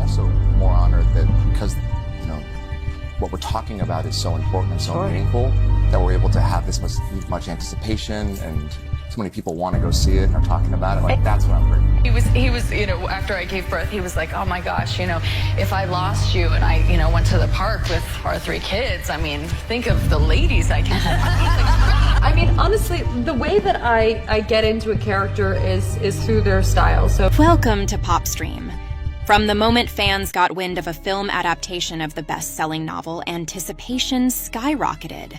also more honored that because, what we're talking about is so important and so meaningful that we're able to have this much anticipation and so many people want to go see it and are talking about it. Like, that's what I'm grateful. He was, after I gave birth, he was like, oh my gosh, if I lost you and I, went to the park with our 3 kids, I mean, think of the ladies I can. I mean, honestly, the way that I get into a character is through their style. So welcome to Popstream. From the moment fans got wind of a film adaptation of the best-selling novel, anticipation skyrocketed.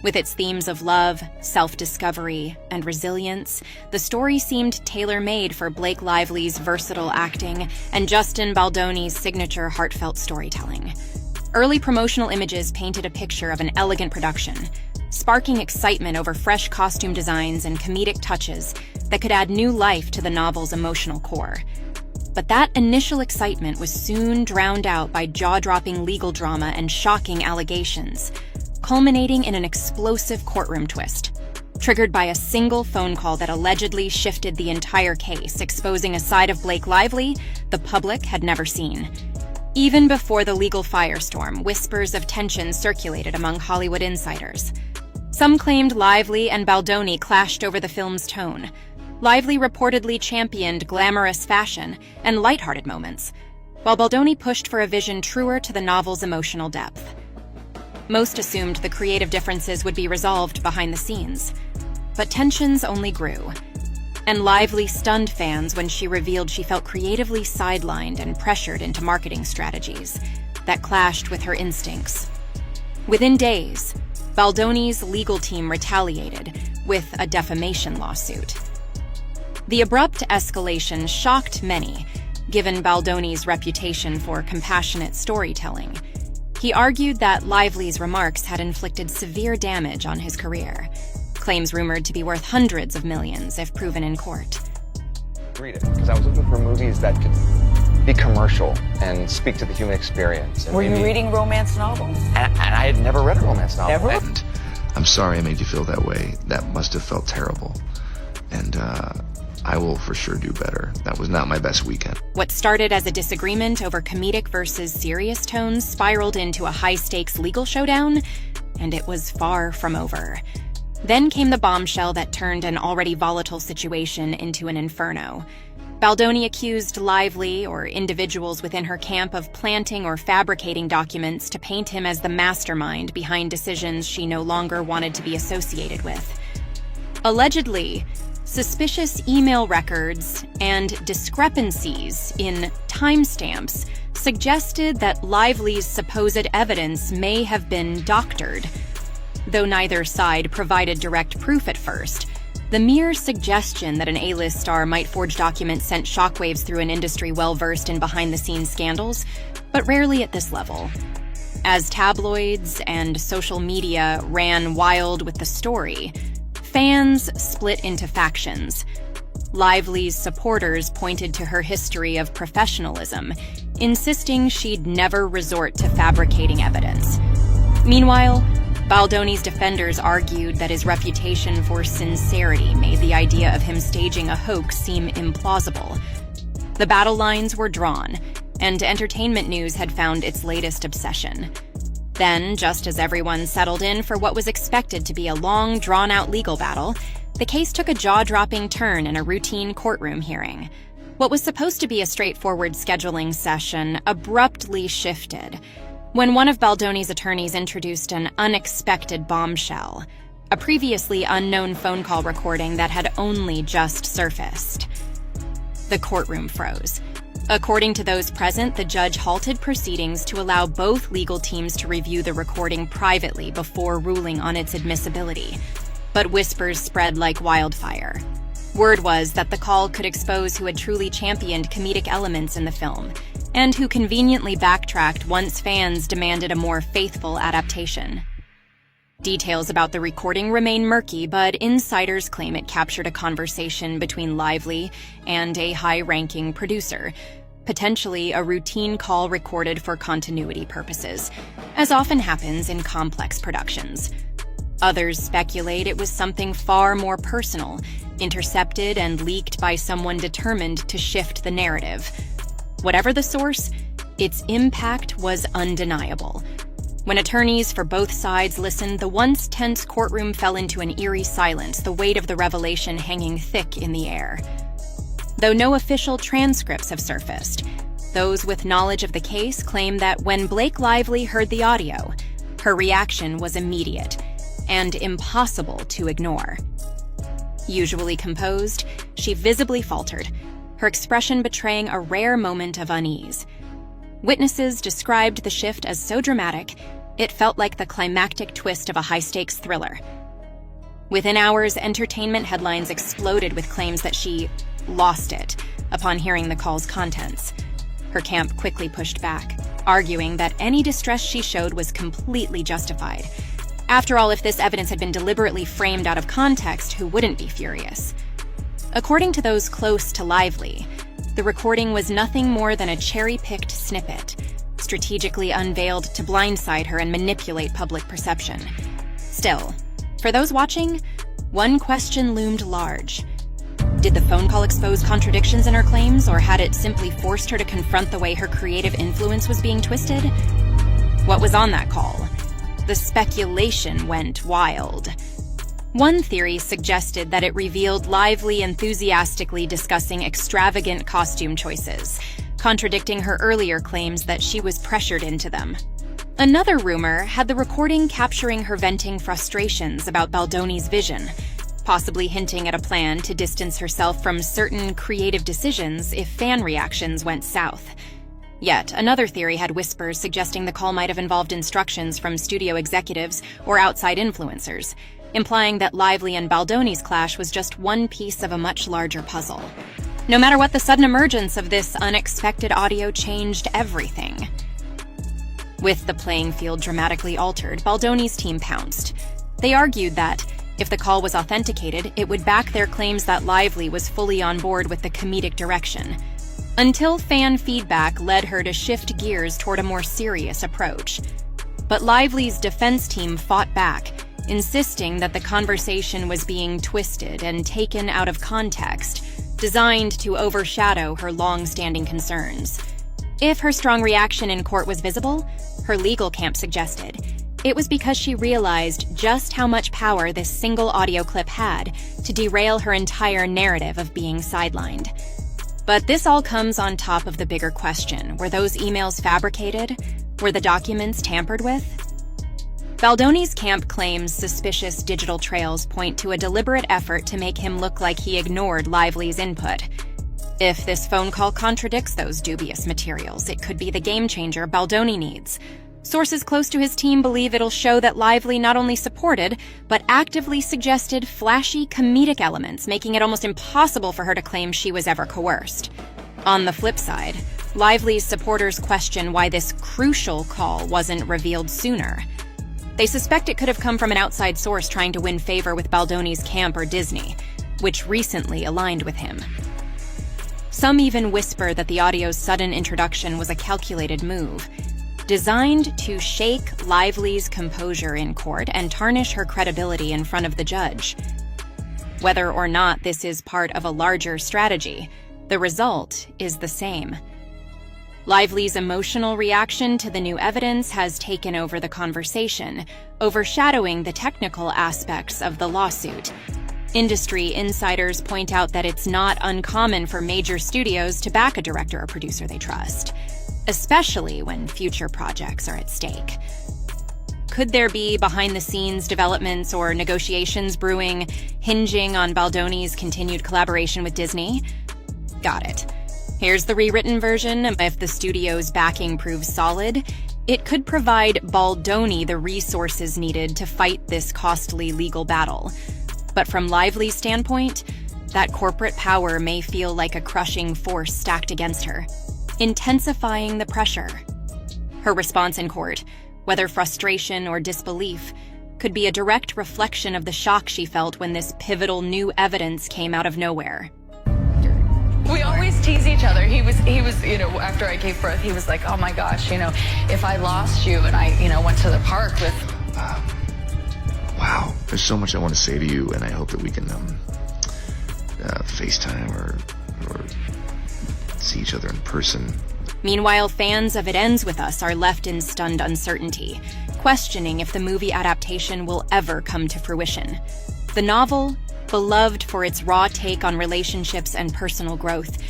With its themes of love, self-discovery, and resilience, the story seemed tailor-made for Blake Lively's versatile acting and Justin Baldoni's signature heartfelt storytelling. Early promotional images painted a picture of an elegant production, sparking excitement over fresh costume designs and comedic touches that could add new life to the novel's emotional core. But that initial excitement was soon drowned out by jaw-dropping legal drama and shocking allegations, culminating in an explosive courtroom twist, triggered by a single phone call that allegedly shifted the entire case, exposing a side of Blake Lively the public had never seen. Even before the legal firestorm, whispers of tension circulated among Hollywood insiders. Some claimed Lively and Baldoni clashed over the film's tone. Lively reportedly championed glamorous fashion and lighthearted moments, while Baldoni pushed for a vision truer to the novel's emotional depth. Most assumed the creative differences would be resolved behind the scenes, but tensions only grew. And Lively stunned fans when she revealed she felt creatively sidelined and pressured into marketing strategies that clashed with her instincts. Within days, Baldoni's legal team retaliated with a defamation lawsuit. The abrupt escalation shocked many, given Baldoni's reputation for compassionate storytelling. He argued that Lively's remarks had inflicted severe damage on his career, claims rumored to be worth hundreds of millions if proven in court. Read it, because I was looking for movies that could be commercial and speak to the human experience. And Were you reading romance novels? And I had never read a romance novel. Never? And I'm sorry I made you feel that way. That must have felt terrible. And I will for sure do better. That was not my best weekend. What started as a disagreement over comedic versus serious tones spiraled into a high-stakes legal showdown, and it was far from over. Then came the bombshell that turned an already volatile situation into an inferno. Baldoni accused Lively or individuals within her camp of planting or fabricating documents to paint him as the mastermind behind decisions she no longer wanted to be associated with. Allegedly, suspicious email records and discrepancies in timestamps suggested that Lively's supposed evidence may have been doctored. Though neither side provided direct proof at first, the mere suggestion that an A-list star might forge documents sent shockwaves through an industry well-versed in behind-the-scenes scandals, but rarely at this level. As tabloids and social media ran wild with the story, fans split into factions. Lively's supporters pointed to her history of professionalism, insisting she'd never resort to fabricating evidence. Meanwhile, Baldoni's defenders argued that his reputation for sincerity made the idea of him staging a hoax seem implausible. The battle lines were drawn, and entertainment news had found its latest obsession. Then, just as everyone settled in for what was expected to be a long, drawn-out legal battle, the case took a jaw-dropping turn in a routine courtroom hearing. What was supposed to be a straightforward scheduling session abruptly shifted when one of Baldoni's attorneys introduced an unexpected bombshell, a previously unknown phone call recording that had only just surfaced. The courtroom froze. According to those present, the judge halted proceedings to allow both legal teams to review the recording privately before ruling on its admissibility. But whispers spread like wildfire. Word was that the call could expose who had truly championed comedic elements in the film, and who conveniently backtracked once fans demanded a more faithful adaptation. Details about the recording remain murky, but insiders claim it captured a conversation between Lively and a high-ranking producer, potentially a routine call recorded for continuity purposes, as often happens in complex productions. Others speculate it was something far more personal, intercepted and leaked by someone determined to shift the narrative. Whatever the source, its impact was undeniable. When attorneys for both sides listened, the once tense courtroom fell into an eerie silence, the weight of the revelation hanging thick in the air. Though no official transcripts have surfaced, those with knowledge of the case claim that when Blake Lively heard the audio, her reaction was immediate and impossible to ignore. Usually composed, she visibly faltered, her expression betraying a rare moment of unease. Witnesses described the shift as so dramatic, it felt like the climactic twist of a high-stakes thriller. Within hours, entertainment headlines exploded with claims that she lost it upon hearing the call's contents. Her camp quickly pushed back, arguing that any distress she showed was completely justified. After all, if this evidence had been deliberately framed out of context, who wouldn't be furious? According to those close to Lively, the recording was nothing more than a cherry-picked snippet, strategically unveiled to blindside her and manipulate public perception. Still, for those watching, one question loomed large. Did the phone call expose contradictions in her claims, or had it simply forced her to confront the way her creative influence was being twisted? What was on that call? The speculation went wild. One theory suggested that it revealed Lively enthusiastically discussing extravagant costume choices, contradicting her earlier claims that she was pressured into them. Another rumor had the recording capturing her venting frustrations about Baldoni's vision, possibly hinting at a plan to distance herself from certain creative decisions if fan reactions went south. Yet another theory had whispers suggesting the call might have involved instructions from studio executives or outside influencers, implying that Lively and Baldoni's clash was just one piece of a much larger puzzle. No matter what, the sudden emergence of this unexpected audio changed everything. With the playing field dramatically altered, Baldoni's team pounced. They argued that, if the call was authenticated, it would back their claims that Lively was fully on board with the comedic direction, until fan feedback led her to shift gears toward a more serious approach. But Lively's defense team fought back, insisting that the conversation was being twisted and taken out of context, designed to overshadow her long-standing concerns. If her strong reaction in court was visible, her legal camp suggested, it was because she realized just how much power this single audio clip had to derail her entire narrative of being sidelined. But this all comes on top of the bigger question: were those emails fabricated? Were the documents tampered with? Baldoni's camp claims suspicious digital trails point to a deliberate effort to make him look like he ignored Lively's input. If this phone call contradicts those dubious materials, it could be the game changer Baldoni needs. Sources close to his team believe it'll show that Lively not only supported, but actively suggested flashy comedic elements, making it almost impossible for her to claim she was ever coerced. On the flip side, Lively's supporters question why this crucial call wasn't revealed sooner. They suspect it could have come from an outside source trying to win favor with Baldoni's camp or Disney, which recently aligned with him. Some even whisper that the audio's sudden introduction was a calculated move, designed to shake Lively's composure in court and tarnish her credibility in front of the judge. Whether or not this is part of a larger strategy, the result is the same. Lively's emotional reaction to the new evidence has taken over the conversation, overshadowing the technical aspects of the lawsuit. Industry insiders point out that it's not uncommon for major studios to back a director or producer they trust, especially when future projects are at stake. Could there be behind-the-scenes developments or negotiations brewing, hinging on Baldoni's continued collaboration with Disney? Got it. Here's the rewritten version. If the studio's backing proves solid, it could provide Baldoni the resources needed to fight this costly legal battle. But from Lively's standpoint, that corporate power may feel like a crushing force stacked against her, intensifying the pressure. Her response in court, whether frustration or disbelief, could be a direct reflection of the shock she felt when this pivotal new evidence came out of nowhere. We always tease each other. He was, after I gave birth, he was like, oh my gosh, if I lost you and I, went to the park with... Wow. There's so much I want to say to you, and I hope that we can FaceTime or see each other in person Meanwhile, fans of It Ends With Us are left in stunned uncertainty, questioning if the movie adaptation will ever come to fruition. The novel, beloved for its raw take on relationships and personal growth,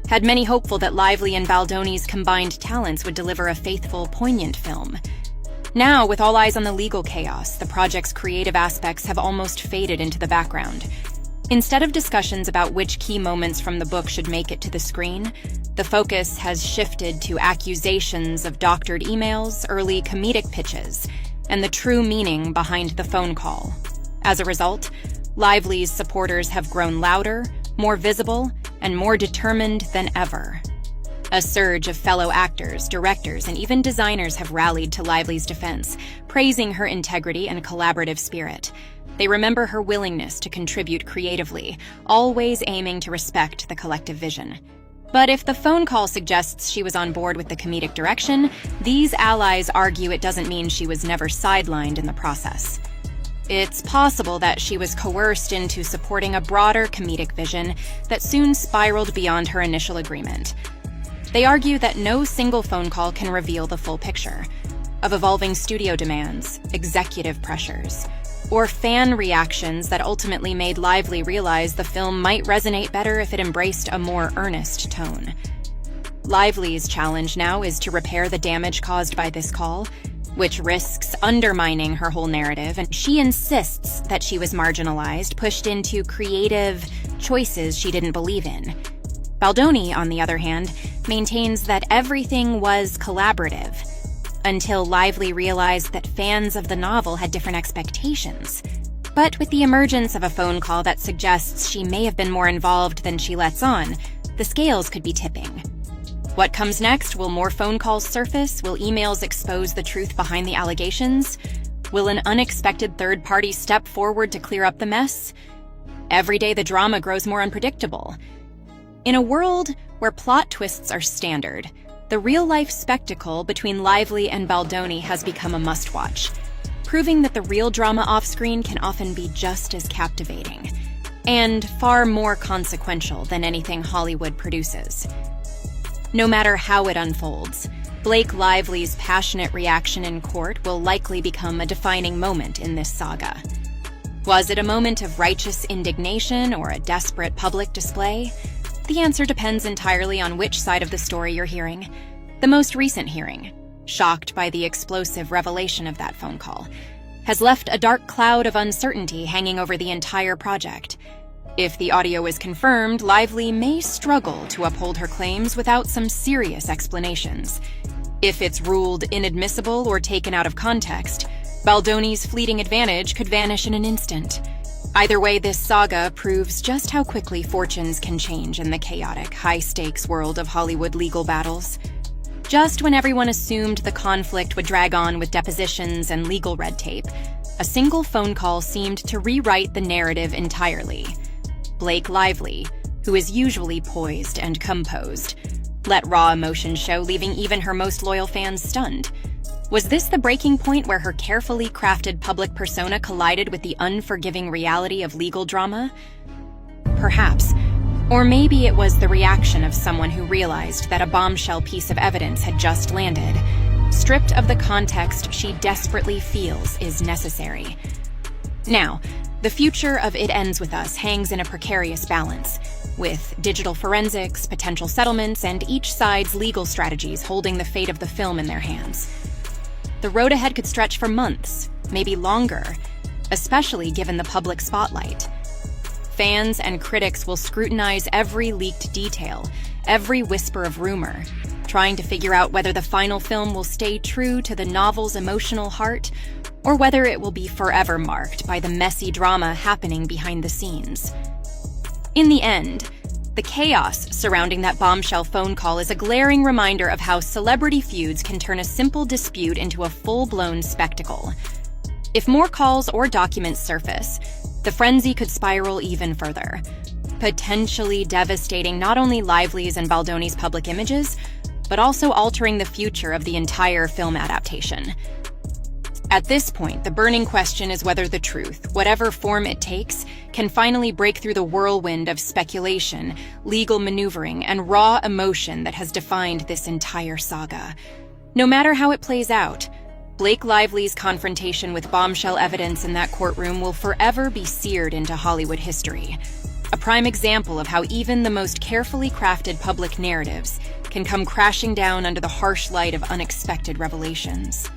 had many hopeful that Lively and Baldoni's combined talents would deliver a faithful, poignant film. Now, with all eyes on the legal chaos, the project's creative aspects have almost faded into the background. Instead of discussions about which key moments from the book should make it to the screen, the focus has shifted to accusations of doctored emails, early comedic pitches, and the true meaning behind the phone call. As a result, Lively's supporters have grown louder, more visible, and more determined than ever. A surge of fellow actors, directors, and even designers have rallied to Lively's defense, praising her integrity and collaborative spirit. They remember her willingness to contribute creatively, always aiming to respect the collective vision. But if the phone call suggests she was on board with the comedic direction, these allies argue it doesn't mean she was never sidelined in the process. It's possible that she was coerced into supporting a broader comedic vision that soon spiraled beyond her initial agreement. They argue that no single phone call can reveal the full picture of evolving studio demands, executive pressures, or fan reactions that ultimately made Lively realize the film might resonate better if it embraced a more earnest tone. Lively's challenge now is to repair the damage caused by this call, which risks undermining her whole narrative, and she insists that she was marginalized, pushed into creative choices she didn't believe in. Baldoni, on the other hand, maintains that everything was collaborative, until Lively realized that fans of the novel had different expectations. But with the emergence of a phone call that suggests she may have been more involved than she lets on, the scales could be tipping. What comes next? Will more phone calls surface? Will emails expose the truth behind the allegations? Will an unexpected third party step forward to clear up the mess? Every day the drama grows more unpredictable. In a world where plot twists are standard, the real-life spectacle between Lively and Baldoni has become a must-watch, proving that the real drama off-screen can often be just as captivating, and far more consequential than anything Hollywood produces. No matter how it unfolds, Blake Lively's passionate reaction in court will likely become a defining moment in this saga. Was it a moment of righteous indignation or a desperate public display? The answer depends entirely on which side of the story you're hearing. The most recent hearing, shocked by the explosive revelation of that phone call, has left a dark cloud of uncertainty hanging over the entire project. If the audio is confirmed, Lively may struggle to uphold her claims without some serious explanations. If it's ruled inadmissible or taken out of context, Baldoni's fleeting advantage could vanish in an instant. Either way, this saga proves just how quickly fortunes can change in the chaotic, high-stakes world of Hollywood legal battles. Just when everyone assumed the conflict would drag on with depositions and legal red tape, a single phone call seemed to rewrite the narrative entirely. Blake Lively, who is usually poised and composed, let raw emotion show, leaving even her most loyal fans stunned. Was this the breaking point where her carefully crafted public persona collided with the unforgiving reality of legal drama? Perhaps. Or maybe it was the reaction of someone who realized that a bombshell piece of evidence had just landed, stripped of the context she desperately feels is necessary. Now, the future of It Ends With Us hangs in a precarious balance, with digital forensics, potential settlements, and each side's legal strategies holding the fate of the film in their hands. The road ahead could stretch for months, maybe longer, especially given the public spotlight. Fans and critics will scrutinize every leaked detail, every whisper of rumor, trying to figure out whether the final film will stay true to the novel's emotional heart, or whether it will be forever marked by the messy drama happening behind the scenes. In the end, the chaos surrounding that bombshell phone call is a glaring reminder of how celebrity feuds can turn a simple dispute into a full-blown spectacle. If more calls or documents surface, the frenzy could spiral even further, potentially devastating not only Lively's and Baldoni's public images, but also altering the future of the entire film adaptation. At this point, the burning question is whether the truth, whatever form it takes, can finally break through the whirlwind of speculation, legal maneuvering, and raw emotion that has defined this entire saga. No matter how it plays out, Blake Lively's confrontation with bombshell evidence in that courtroom will forever be seared into Hollywood history. A prime example of how even the most carefully crafted public narratives can come crashing down under the harsh light of unexpected revelations.